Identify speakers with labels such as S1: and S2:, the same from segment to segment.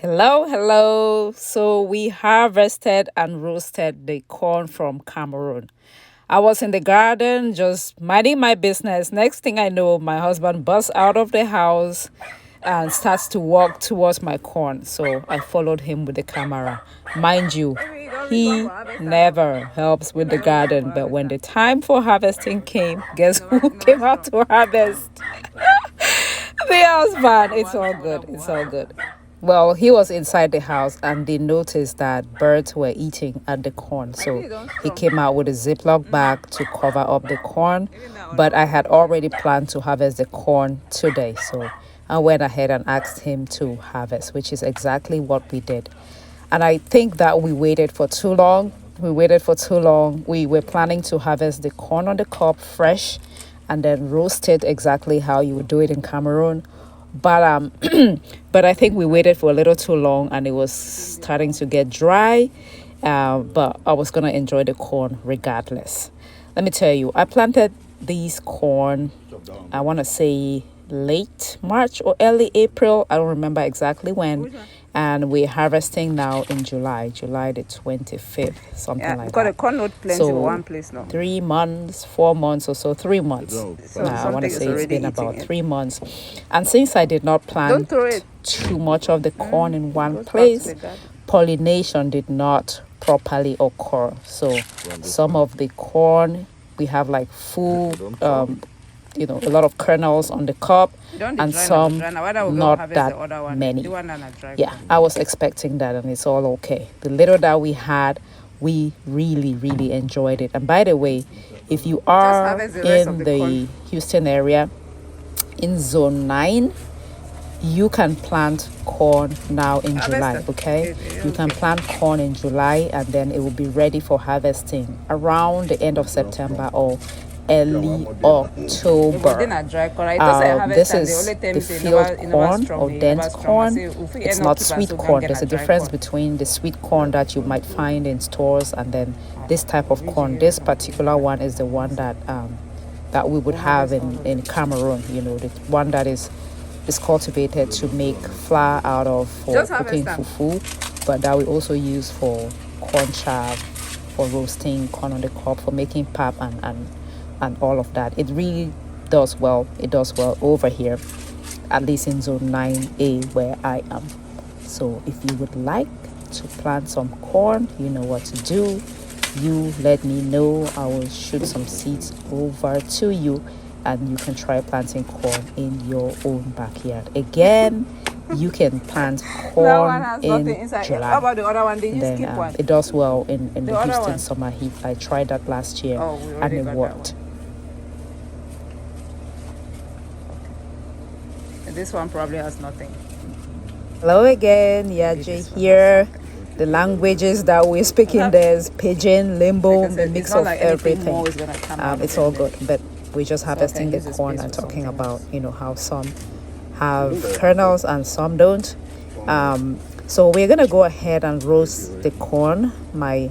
S1: Hello, hello. So we harvested and roasted the corn from Cameroon. I was in the garden just minding my business. Next thing I know, my husband busts out of the house and starts to walk towards my corn. So I followed him with the camera. Mind you, he never helps with the garden. But when the time for harvesting came, guess who came out to harvest? The husband. It's all good. It's all good. Well, he was inside the house and they noticed that birds were eating at the corn. So he came out with a Ziploc bag to cover up the corn. But I had already planned to harvest the corn today. So I went ahead and asked him to harvest, which is exactly what we did. And I think that we waited for too long. We waited for too long. We were planning to harvest the corn on the cob fresh and then roast it exactly how you would do it in Cameroon. But but I think we waited for a little too long and it was starting to get dry. But I was gonna enjoy the corn regardless. Let me tell you, I planted these corn, I wanna say late March or early April. I don't remember exactly when. And we're harvesting now in July the 25th, something like
S2: because the
S1: that.
S2: corn not plenty
S1: So
S2: for one place now.
S1: 3 months, 4 months or so, 3 months.
S2: So
S1: I want to
S2: something is
S1: say it's
S2: already
S1: been
S2: eating
S1: about
S2: it.
S1: 3 months. And since I did not
S2: Don't
S1: plant
S2: throw it.
S1: too much of the corn in one
S2: Goes back to
S1: place,
S2: the garden.
S1: pollination did not properly occur. So some of the corn, we have like full, a lot of kernels on the cob,
S2: Don't
S1: and
S2: dry
S1: some
S2: now. Whether we'll go
S1: not
S2: harvest
S1: that
S2: the other one.
S1: many.
S2: The one that are dry.
S1: Yeah, I was expecting that, and it's all okay. The little that we had, we really, really enjoyed it. And by the way, if you are
S2: harvest the rest of
S1: in
S2: the
S1: the
S2: corn.
S1: Houston area, in zone 9, you can plant corn now in July,
S2: it.
S1: okay?
S2: Okay,
S1: You can plant corn in July and then it will be ready for harvesting around the end of September or early
S2: But then
S1: October.
S2: I dry corn. It doesn't harvest
S1: This
S2: and the
S1: is
S2: only time
S1: the
S2: say
S1: field
S2: never
S1: corn
S2: strong.
S1: or
S2: They
S1: dense
S2: never strong. I
S1: corn.
S2: say, if we
S1: It's
S2: end up
S1: not
S2: keep
S1: sweet
S2: so
S1: corn.
S2: get
S1: There's a
S2: dry
S1: difference
S2: corn.
S1: between the sweet corn that you might find in stores and then this type of corn. This particular one is the one that we would have in Cameroon, the one that is cultivated to make flour out of for
S2: Just
S1: cooking
S2: harvest them.
S1: fufu, but that we also use for corn chop, for roasting corn on the cob, for making pap and all of that. It really does well. It does well over here, at least in zone 9A where I am. So if you would like to plant some corn, you know what to do. You let me know. I will shoot some seeds over to you and you can try planting corn in your own backyard. Again, you can plant
S2: That one
S1: corn
S2: has nothing
S1: in
S2: inside. How
S1: July.
S2: about the other one? Did you
S1: Then
S2: skip one?
S1: it does well in
S2: The
S1: the
S2: other
S1: Houston
S2: one?
S1: summer heat. I tried that last year
S2: Oh, we
S1: and
S2: already
S1: it
S2: got that
S1: worked.
S2: This one probably has nothing.
S1: Hello again, YAJE here. The languages that we're speaking, there's Pidgin, Limbo,
S2: Like I said,
S1: a mix
S2: it's not
S1: of
S2: like anything
S1: everything.
S2: more is gonna come out
S1: It's
S2: of
S1: all
S2: it.
S1: good, but we're just harvesting the
S2: use this
S1: corn
S2: space
S1: and
S2: for
S1: talking
S2: something
S1: about,
S2: else.
S1: how some have kernels and some don't. So we're gonna go ahead and roast the corn. My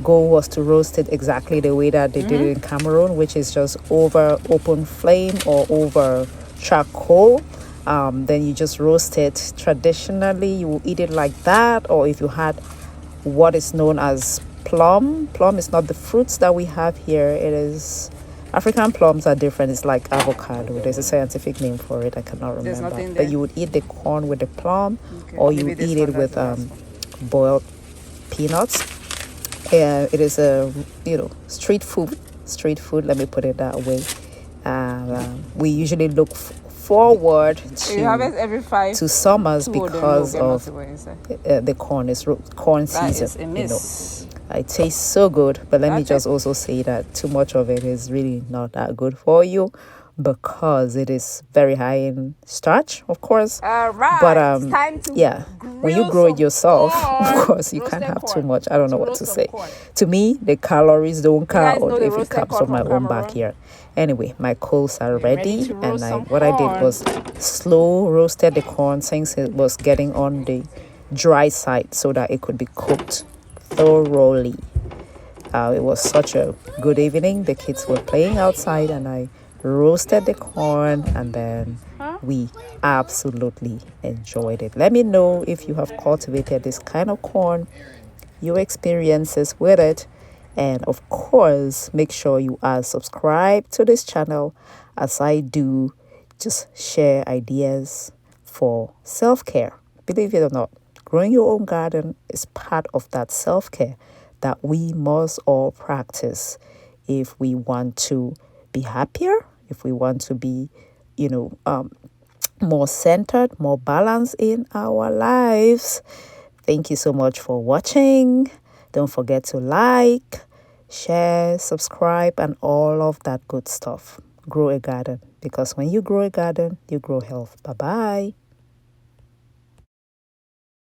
S1: goal was to roast it exactly the way that they did it in Cameroon, which is just over open flame or over charcoal. Then you just roast it. Traditionally, you will eat it like that, or if you had what is known as plum. Plum is not the fruits that we have here. It is African plums are different. It's like avocado. There's a scientific name for it. I cannot
S2: There's
S1: remember.
S2: nothing
S1: But
S2: there.
S1: you would eat the corn with the plum,
S2: Okay,
S1: or you
S2: maybe this
S1: eat
S2: one,
S1: it with
S2: that's the last one.
S1: boiled peanuts. It is a street food. Street food. Let me put it that way. We usually look forward
S2: You harvest every 5.
S1: to summers
S2: Two of them
S1: because
S2: will
S1: of
S2: get nothing inside.
S1: the corn is corn
S2: That
S1: season.
S2: is a miss.
S1: It tastes so good, but let me
S2: That's
S1: just
S2: it.
S1: also say that too much of it is really not that good for you because it is very high in starch, of course.
S2: Alright,
S1: But
S2: it's time to
S1: yeah, when you
S2: grill
S1: grow it
S2: some
S1: yourself,
S2: corn.
S1: of course, you can't
S2: Roasted
S1: have too
S2: corn.
S1: much. I don't know
S2: To
S1: what
S2: roast
S1: to
S2: some
S1: say.
S2: corn.
S1: To me, the calories don't
S2: guys
S1: count
S2: know the
S1: if it
S2: roasted
S1: comes
S2: corn
S1: from my
S2: from
S1: own
S2: Cameroon?
S1: backyard. Anyway, my coals are
S2: ready
S1: ready,
S2: to
S1: and
S2: roast some
S1: what I did
S2: corn.
S1: was slow roasted the corn since it was getting on the dry side so that it could be cooked thoroughly. It was such a good evening. The kids were playing outside, and I roasted the corn and then we absolutely enjoyed it. Let me know if you have cultivated this kind of corn, your experiences with it. And of course, make sure you are subscribed to this channel as I do just share ideas for self care. Believe it or not, growing your own garden is part of that self care that we must all practice if we want to be happier, if we want to be, you know, more centered, more balanced in our lives. Thank you so much for watching. Don't forget to like, share, subscribe, and all of that good stuff. Grow a garden, because when you grow a garden, you grow health. Bye bye.